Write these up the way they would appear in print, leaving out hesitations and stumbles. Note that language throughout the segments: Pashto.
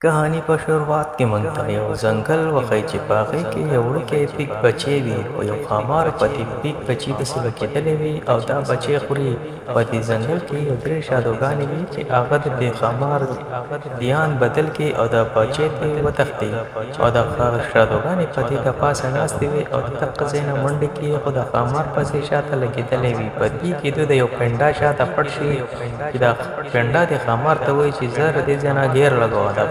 कहानी په شروعات کې مونږ ته یو ځنګل وښیي چې په هغې کې یو وړوکی پیک بچی وي خو یو ښامار په دې پیک بچي پسې وکېدلی وي او دا بچی خوري. په دې ځنګل کې یو درې شادوګانې وي چې هغه د دې ښامار دیان بدل کړي او دا بچی ته وتښتي او د شادوګانې په دې د پاسه ناستې وي او د دغه ځای نه منډې کړي خو د ښامار پسې شاته لګېدلی وي. په دې کې دوی د یو پنډا شاته پټ شي چې دا پنډا د ښامار ته وایي چې زه د دې ځای نه ګیر لګوه. دا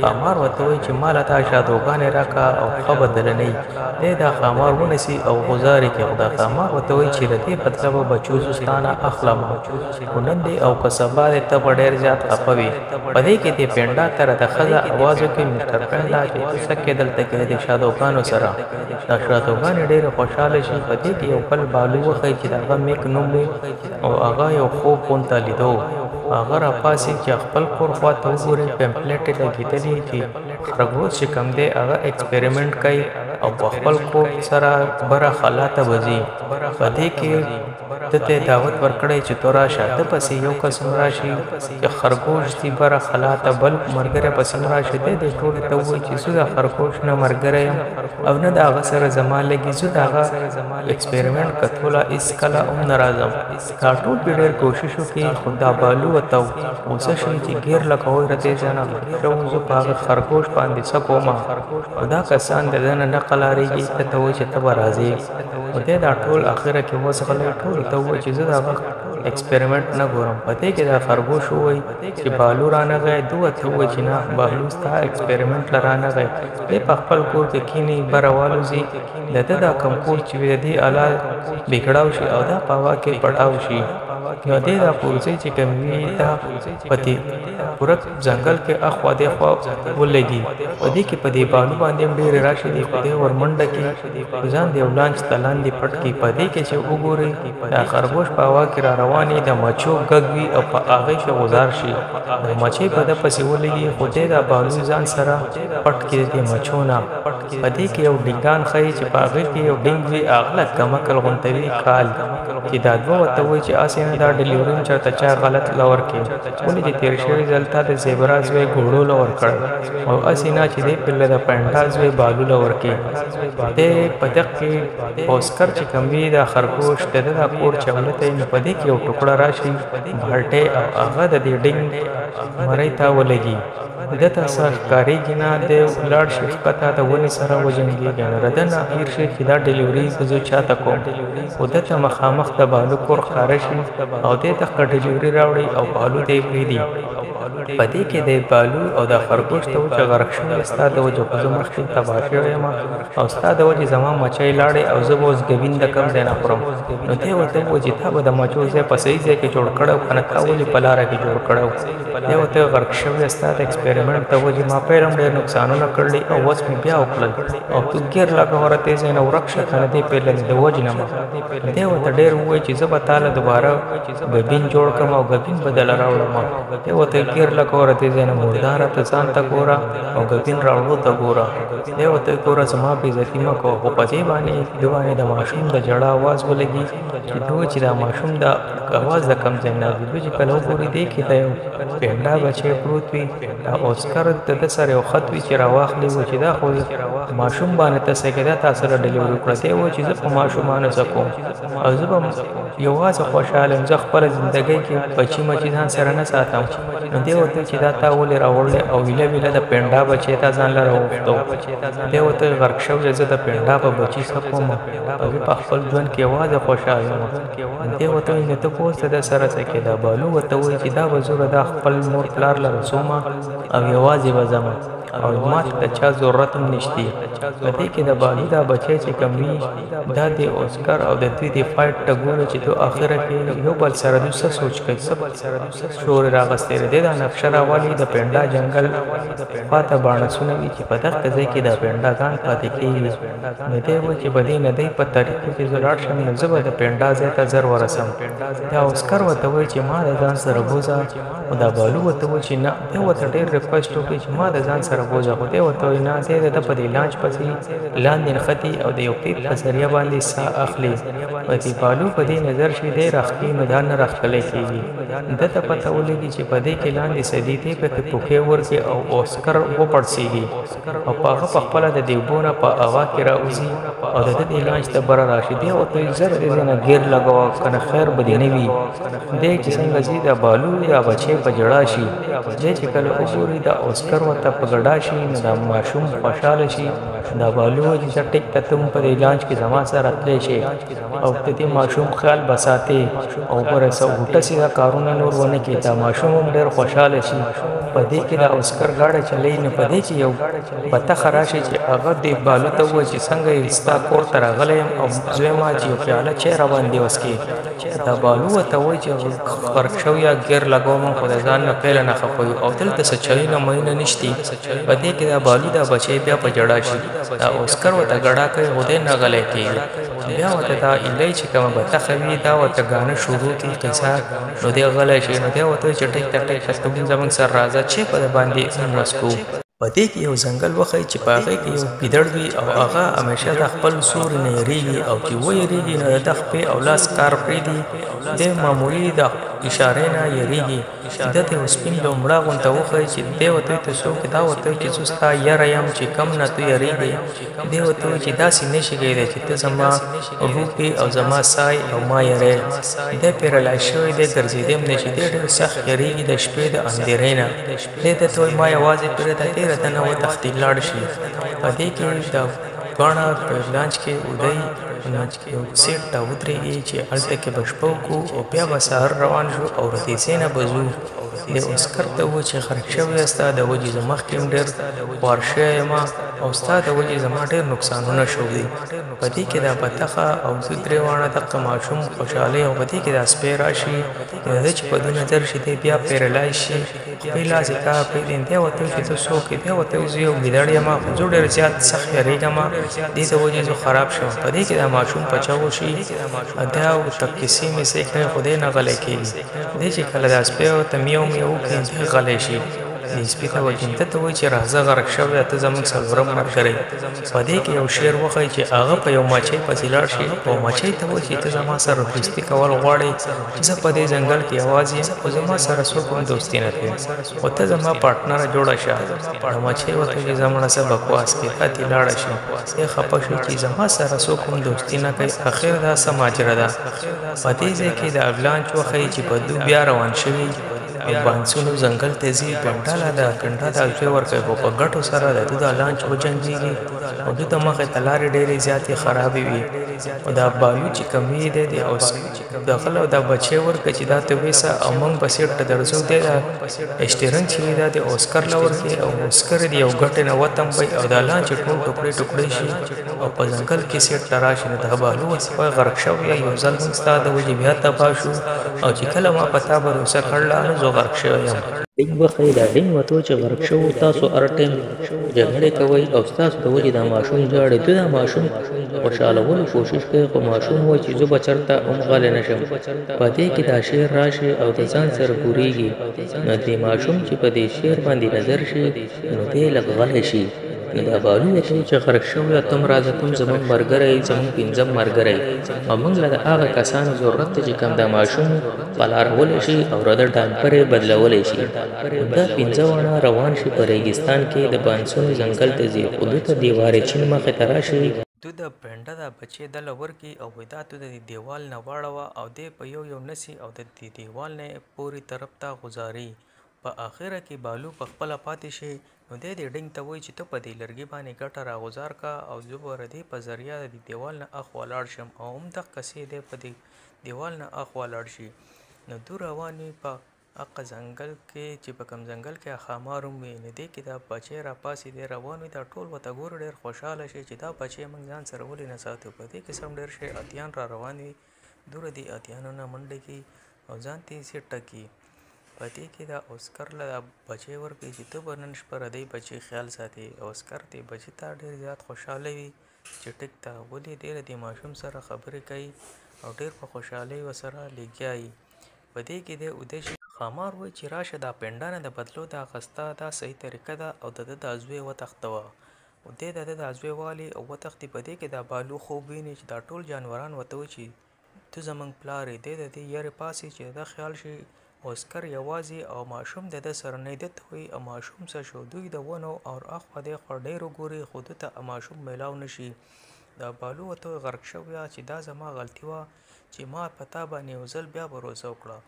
ښامار ورته وایي چې ماله تا شادوګانې راکړه او ښه بدله نه وي. دی دا ښامار ونیسي او غوزارې کوي خو دا ښامار ورته وایي چې د دې بدله به بچو زه ستا نه اخلم خو نن دی او که سبا دی ته به ډېر زیات خفه وي. په دې کې دې پنډا ته راته ښځه اواز وکړي مسټر پنډا چې ته څه کې دلته کوې د شادوګانو سره. دا شادوګانې ډېرې خوشحاله شي. په دې کې یو بل بالو وښیي چې د هغه میک نوم و او هغه یو خوب غونته لیده و. هغه راپاڅي چې خپل کور خوا ته وګوري پمفلیټ یې لګېدلی چې خرګوش چې کوم دی هغه ایکسپریمنټ کوي او په خپل کور سره بره خلا ته وځي. په دې کې ده ته دعوت ورکړی چې تو راشه. ده پسې یو کس هم راشي چې خرګوش دي بره خلا ته بل ملګری پسې هم راشي. دی دې ټولو ته ووایي چې زه د خرګوش نه ملګری یم او نه د هغه سره زما لګي. زه د هغه ایکسپریمنټ کتوله هېڅکله هم نه راځم. دا ټول پرې ډېر کوشش وکړي خو دا بالو ورته غوسه شي چې ګیر لګوئ له دې ځای نه شوم زه په هغه خرګوش باندې څه کومه. خو دا کسان د ده نه قلاریږي. ته ته وایي چې ته به راځې خو دی دا ټول اخره کې وزغلی. ټولو ته ووایي چې زه د هغه ایکسپریمنټ نه ګورم. په دې کې دا خرګوش ووایي چې بالو رانغی. ده ورته ووایي چې نه بالو ستا ایکسپریمنټ له رانغی. دی په خپل کور کې کښېني بره والوځي. د ده دا کوم کور چې وي د دې اله بګړاو شي او دا په هوا کې پټاو شي. نو دی دا پورځی چې کوم وي دا په دې پوره ځنګل کې اخوا دېخوا ولګي. په دې کې په دې بالو باندې هم ډېرې راشي دي خو دی ورمنډه کړي ځان د یو لانچ ته لاندې پټ کړي. په دې کې چې وګورئ دا خرګوش په هوا کې را روان وي د مچو ږغ وي او په هغې کې غوزار شي. د مچۍ په ده پسې ولګي خو دی دا بالو ځان سره پټ کړي د مچو نه. په دې کې یو ډینګان ښیي چې په هغې کې یو ډینګ وي هغه له کمکل غونته وي کال چې دا دوه ورته وایي چې هسې نه دا ډلیوري چاته چا غلط له ورکړي. ولې چې تېر شوي ځل تا د زیبرا زوی ګوړو له ورکړی او هسې نه چې دی پرله د پنډا زوی بالو له ورکړي. دی په دغه کې اوسکر چې کوم وي دا خرګوش د ده دا کور چولته وي. نو په دې کې یو ټوکړه راشي بالټۍ او هغه د دې ډینګ مرۍ ته ولګي. ده ته څه ښکارېږي نه. دی ولاړ شي ښکته د ونې سره وجنګېږي. نو د ده نه هېر شي چې دا ډلیوري زه چاته کوم. خو ده ته مخامخ د بالو کور ښکاره شي او دی ته ښه ډلیوري راوړي او بالو ته یې پرېږدي. په دې کې د بالو او د خرګوش ته و چې غرق شوی ستا د وجې خو زه مخکې تباه شوی یم او ستا د وجې زما مچۍ لاړې او زه به اوس ګبین د کوم ځای نه خورم. نو دی ورته ووایي چې تا به د مچو ځای په صحیح ځای کې جوړ کړی و که نه تا ولې په لاره کې جوړ کړی و. دی ورته غرق شوی ستا د ایکسپریمنټ د وجې ما پیل هم ډېر نقصانونه کړلي او اوس مې بیا وکړل او تو ګیر لګوه له دې ځای نه ورک شه که نه دې پیل د وجې نه مه. دی ورته ډېر ووایي چې زه به تا له دوباره ګبین جوړ کړم او ګبین به دله راوړم. دی ورته ګیر لګوه له دې ځای نه مرداره ته ځان ته ګوره او ګبین راوړو ته ګوره. دی ورته ګوره زما بېعزتي مه کوه. خو په دې باندې ده باندې د ماشوم د ژړا اواز ولګي چې ده چې دا ماشوم د اواز د کوم ځای نه دی. دوی چې کله وګوري دی کې د یو پنډا بچی پروت وي. دا اوسکر د ده سره یو خط وي چې راواخلي و چې دا خو ماشوم باندې ته څه کېده تا سره ډلیوري وکړه. دی وایي چې زه په ماشومانو څه کوم او زه به یوازې خوشحاله یم. زه خپله زندګۍ کې بچي مچي ځان سره نه ساتم. نو دی ورته چې دا تا ولې راوړلی او ویله ویله د پنډا بچی تا ځان له راوغوښتو. دی ورته غرق شوی زه د پنډا په بچي څه کوم او زه په خپل ژوند کې یوازې خوشحاله یم. دی ورته وایي نو ته پوه څه د سره څه کېده. بالو ورته وایي چې دا به زه دا خپل مور پلار له رسومه او یوازې به ځم او ما ته د چا ضرورت هم نشتی. په دې کې د بالو دا بچی چې کوم وي دا د اوسکر او د دوی د فایټ ته ګوري چې دوی اخره کې یو بل سره دوی څه سوچ کوي څه شور راغستی دی. دا نقشه راولي د پنډا جنګل خواته باڼسونه وي چې په دغه ځای کې د پنډاګان پاتې کېږي. نو دی وایي چې په دې نه دی په طریقې چې زه لاړ شم نو زه به د پنډا ځای ته زر ورسم. دا اوسکر ورته وایي چې ما د ځان سره بوځه. خو دا بالو ورته وایي چې نه. دی ورته ډېر ریکویسټ وکړي چې ما د ځان سره بوزه خو دی ورته وایي نه دی د په دې لانچ پسې لاندې نښتي او د یو پیپ په ذریعه باندې ساه اخلي په دې بالو په دې نظر شي دی راښکي نو دا نه راښکلی کېږي ده ته پته ولګي چې په دې کې لاندې سدي دی پکې پوکې ورکړي او اوسکر وپړسېږي او په هغه په خپله د دې اوبو نه په هوا کې راوځي او د ده دې لانچ ته بره راشي دی ورته وایي زر دې ځای نه ګیر لګوه که نه خیر به دې نه وي دی چې څنګه ځي دا بالو دا بچی په ژړا شي دی چې کله وګوري دا اوسکر ورته په ګډا شي نو دا ماشوم خوشحاله شي دا بالو وایي چې ټیک ته ته په دې لانچ کې زما سره راتلی شي او د دې ماشوم خیال به ساتې او بره څه غوټه سیده کارونه نور ونه کړي دا ماشوم هم ډېر خوشحاله شي په دې کې دا اوسکر ګاډه چلوي نو په دې کې یو بطخه راشي چې هغه دې بالو ته ووایي چې څنګه یې ستا کور ته راغلی یم او زوی ما چې یو پیاله چای راباندې وڅکې دا بالو ورته وایي چې غرق شوی یا ګیر لګوم خو د ځان نه پیله نه خفوي او دلته څه چایونه مینه نشتي په دې کې دا بالو دا بچی بیا په ژړا شي دا اوسکر ورته ګډا کوي خو دی نه غلی کېږي بیا ورته دا ایلی چې کومه بطخه وي دا ورته ګانه شروع کړي قصه نو دی غلی شي نو دی ورته وایي چې ټیک ته ټیک ته ته زموږ سره راځه چې په د باندې وڅکو په دې کې یو ځنګل وښیي چې په هغې کې یو ګیدړ وي او هغه همیشه د خپل سوري نه یېرېږي او چې ویېرېږي نو د خپې او لاس کار پرېږدي د معمولي د اشارې نه یېرېږي ده ته یو سپین لومړه غونته وښیي چې دی ورته وایي ته څوک دا ورته وایي چې زه ستا یره یم چې کم نه ته یېرېږې دی ورته وایي چې داسې نه شي کېدی چې ته زما روپې او زما سای او ما یېرې دی پیرلی شوی دی ګرځېدی هم نه شي دی ډېر سخت یېرېږي د شپې د اندېرۍ نه دی درته وایي ما یوازې پرېږده تېره ته نه وتښتي لاړ شي په دې کې د دواړه په لانچ کې اودی یو سیټ ته ودرېږي چې هلته کې به شپه وکړو او بیا به سهار روان شو او رتېسې نه به ځو د اوسکر ته و چې غرق شوی یې ستا د وجې زه مخکې هم ډېر خوار شوی یم او ستا د وجې زما ډېر نقصانونه شوي په دې کې دا بطخه او دوی درې واړه دغه ماشوم خوشحالۍ او په دې کې دا سپی راشي نو ده چې په دې نظر شي دی بیا پیرلی شي خپې لاس یې کار پرېږدي دی ورته وایي چې ته څوک یې دی ورته وایي زه یو ګیدړ یم خو زه ډېر زیات سخت یېرېږم دې د وجې زه خراب شوم په دې کې دا ماشوم پچه وشي دا ورته کیسې میسې کوي خو دی نه غلی کېږي دی چې کله دا سپی ورته میو میو کوي دی غلی شي دې سپي ته وایي چې ته وایي چې راځه غرق شوی ته زموږ څلورم ملګری په دې کې یو شعر وښیي چې هغه په یو مچۍ پسې لاړ شي او مچۍ ته وایي چې ته زما سره دوستي کول غواړې زه په دې ځنګل کې یوازې یم خو زما سره څوک هم دوستي نه کوي خو ته زما پارټنره جوړه شه نو مچۍ ورته وایي چې زه مړه څه بکواس کوې ښه دې لاړه شي دی خفه شو چې زما سره څوک هم دوستي نه کوي اخر دا څه ماجره ده په دې ځای کې د لانچ وښیي چې په دوی بیا روان شوي بانسونو ځنګل ته ځي ګنډاله ده ګنډه ته زوی ورکوي خو په ګټو سره د ده دا لانچ وجنګېږي او ده ته مخې ته لارې ډېرې زیاتې خرابې وي او دا بالو چې کوم وي دی د غله او دا بچی ورکړه چې دا ته ویسه او موږ به سیټ ته درځو دی دا اسټیرنګ چې وي دا د اوسکر له ورکړي او اوسکر د یو ګټې نه وتم وي او دا لانچ ټول ټوکړې ټوکړې شي او په ځنګل کې سیټ ته راشي نو دا بالو ورته غرق شوی یو ځل موږ ستا د وجې بیا تباه شو او چې کله ما په تا بروسه کړله نو زه غرق شوی یم ډینګ وښیي دا ډینګ وته چې غرق شوو تاسو هر ټایم جګړې کوئ او ستاسو د وجې دا ماشوم ژاړي دوی دا ماشوم خوشحالولو کوشش کوي خو ماشوم وایي چې زه به چېرته هم غلی نه شم په دې کې دا شعر راشي او د ځان سره پورېږي نو دې ماشوم چې په دې شعر باندې نظر شي نو دی لږ غلی شي نو دا بالو ورته وایي چې غرق شوی تم راځه تم زموږ ملګری زموږ پنځم ملګری او موږ له د هغه کسانو ضرورت دی چې کوم دا ماشوم پلارولی شي او د ډامپر یې بدلولی شي دا پنځه واړه روان شي په ریګستان کې د بانسونو ځنګل ته ځي خو دوی ته دیوارې چین مخې ته راشي دو د پنډه دا بچی دله ورکړي او دا تو د دیوال نه واړوه او دی په یو یو نسي او د دیوال نه پورې طرف ته غزاري په اخره کې بالو په خپله پاتې شي نو دی دې ډینګ ته وایي چې ته په دې لرګي باندې ګټه راغوزار کا او زه به د دې په ذریعه د دیوال نه اخوا لاړ شم او همدقسې دی په دې دیوال نه اخوا لاړ شي نو دوی روان وي په هغه ځنګل کې چې په کوم ځنګل کې ښامار هم وي نو دې کې دا بچی راپاسې دی روان وي دا ټول ورته ګوري ډېر خوشحاله شي چې دا بچی موږ ځان سره ولې نه ساتو په دې قسم ډېر شی اتیان را روان وي دوی دې اتیانو نه منډې کوي او ځان ته یې سیټه کړي په دې کې دا اوسکر له بچی ورکوي چې ته به نن شپه د دې بچی خیال ساتي اوسکر دې بچي ته ډېر زیات خوشحاله وي چې ټیک ته ولې ډېر د ماشوم سره خبرې کوي او ډېر په خوشحالۍ ورسره لګیا وي په دې کې دی اوده شي خامار وایي چې راشه دا پنډانه د بدلو د اخسته دا صحیح طریقه ده او د ده د ازوی وتښتوه. دی د ده د ازوی والي او وتښتي. په دې کې دا بالو خوب ویني چې دا ټول جانوران ورته وایي چې ته زموږ پلار یې. دی د دې یارې پاسې چې د ده خیال شي اوسکر یوازې او ماشوم د ده سره نه ده ته وایي ماشوم څه شو. دوی د ونو او اخوا دېخوا ډېر وګوري خو ده ته ماشوم میلاو نه شي. دا بالو ورته وایي غرق شویه چې دا زما غلطي وه چې ما په تا باندې یو ځل بیا بروسه وکړه.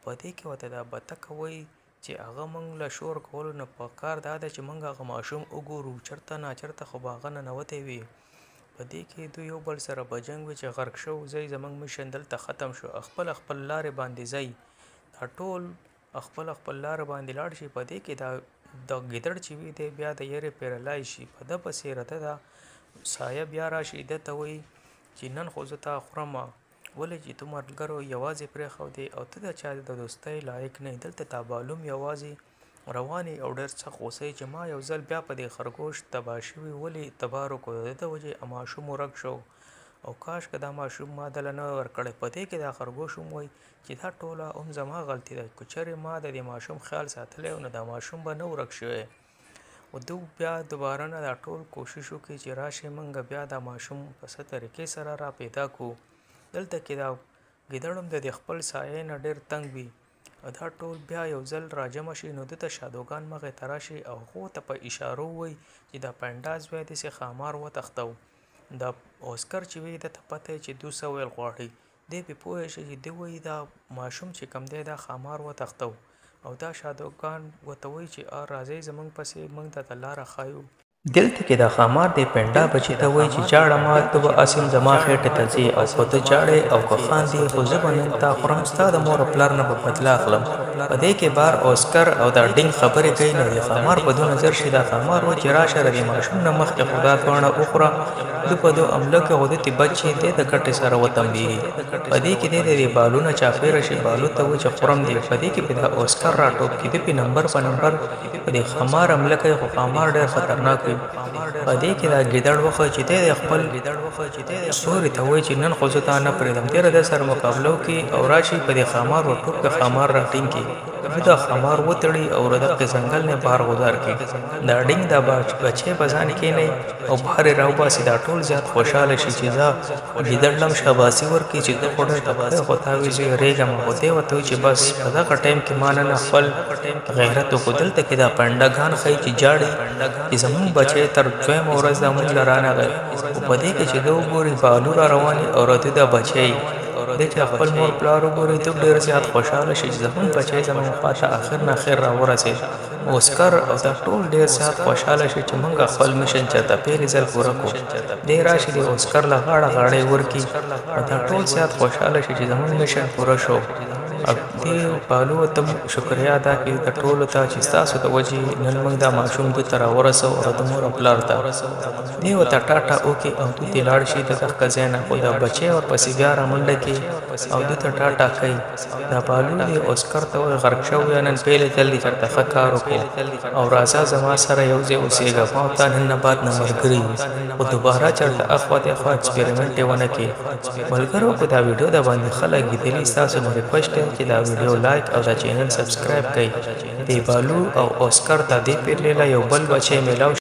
په دې کې ورته دا بتکه وایي چې هغه موږ له شور کولو نه پکار دا ده چې موږ هغه ماشوم وګورو چېرته ناچېرته خو به هغه ننوتی وي. په دې کې دوی یو بل سره په جنګ وي چې غرق شو ځای زموږ میشن دلته ختم شو. خپل لارې باندې ځئ دا ټول خپل لارې باندې لاړ شي. په دې کې د ګیدړ چې وي دی بیا د یارې پیرلای شي. په ده پسې رته ده سایه بیا راشي ده ته وایي چې نن خو زه تا خورمه ولې چې تو ملګرو یوازې پرېښودې او ته د چا د دوستۍ لایق نه یې. دلته تا بالوم یوازې روانې او ډېر سخت غوسه چې ما یو ځل بیا په دې خرګوش تباه شوي ولې تباه وکړو. د ده وجې ماشوم ورک شو او کاشکې دا ماشوم ما دله نه ورکړی. په دې کې دا خرګوش هم وایي چې دا ټوله هم زما غلطي ده. که چېرې ما د دې ماشوم خیال ساتلی نو دا ماشوم به نه ورک شوی. او دوی بیا دوباره نه دا ټول کوشش وکړي چې راشي موږ بیا دا ماشوم په څه طریقې سره را پیدا کړو. دلته کې دا ګیدړ هم د خپل سایې نه ډېر تنګ وي. دا ټول بیا یو ځل راجمع شي نو ده ته شادوګان مخې ته راشي او هغو ته په اشارو ووایي چې دا پنډا زوی داسې خامار وتښتو. دا اوسکر چې وي ده ته پته چې دوی څه ویل غواړي. دی پې پوه شي چې دوی وایي دا ماشوم چې کوم دی دا خامار وتښتو او دا شادوګان ورته وایي چې راځئ زموږ پسې موږ ته لاره ښایو. دلته کې دا خامار دی پنډا بچي ته وایي چې جاړه ما ته به اسیم زما خېټې ته ځي او که ته جاړې او که خاندې خو زه به نن تا خورم ستا د مور او پلار نه به بدله اخلم. په دې کې بار اوسکر او دا ډینګ خبرې کوي نو د خامار په دو نظر شي. دا خامار وایي چې راشه د دې ماشوم نه مخکې خو دا دواړه وخوره. ده په دو عمله کې خو ده ته بچ شي دی د کټې سره وتمبېږي. په دې کې دی د دې بالو نه چاپېره شي. بالو ته وایي چې خورم دی. په دې کې په دا اوسکر راټوپ کړي. ده پې نمبر په نمبر په دې خامار حمله کوي خو خامار ډېر خطرناک وي. په دې کې دا ګیدړ وخت چې دی خپل سوري ته وایي چې نن خو زه تا نه پرېږدم. دی د سره مقابله وکړي او راشي په دې خامار ورټوپ کې خامار راټینګ کړي. دا خامار وتړي او د ځنګل نه بهر غوځار کړي. دا ډینګ دا بچی په ځان کښېنوي او بهر یې راوباسي. دا ټول زیات خوشحاله شي چې زه ګیدړ له هم شاباسي ورکړي چې ته خو ډېر تباه خو تا وایي زه یېرېږم. خو دی ورته وایي چې بس په دغه ټایم کې ما نن خپل غیرت وکړو. دلته کې دا پنډګان ښایي چې جاړي چې زموږ بچی تر دویمه ورځ دا موږ له رانغی. خو په دې کې چې ده وګوري بالو را روان وي او راته دا بچی دی چې خپل مور پلار وګوري ته ډېر زیات خوشحاله شي چې زموږ بچی زموږ خواته آخر نه آخر راورسېد. اوسکر او دا ټول ډېر زیات خوشحاله شي چې موږ خپل میشن چېرته پیلې ځل پوره کړو. دی راشي د اوسکر له غاړه غاړې ورکړي او دا ټول زیات خوشحاله شي چې زموږ میشن پوره شو. دې بالو ته شکریا ادا کړي د ټولو ته چې ستاسو د وجې نن موږ دا ماشوم دوی ته راورسو او د مور او پلار ته دې ورته ټاټا وکړي او دوی ته لاړ شي د دغه ځای نه. خو دا بچی ورپسې بیا رامنډه کړي او دوی ته ټاټا کوي. دا بالو دې اوسکر ته وایي غرق شوی نن پیلې ځل دې چېرته ښه کار وکړو او راځه زما سره یو ځای اوسېږه. ما او تا نن نه بعد نه ملګري یو خو دوباره چېرته اخوا دېخوا ایکسپریمنټ یې ونه کړي. ملګرو که دا ویډیو د باندې ښه لګېدلي ستاسو نه ریکویسټ دی چې دا ویډیو لایک او دا چینل سبسکرایب کړئ. دې بالو او اوسکر ته دې پیرلې له یو بل بچی میلاو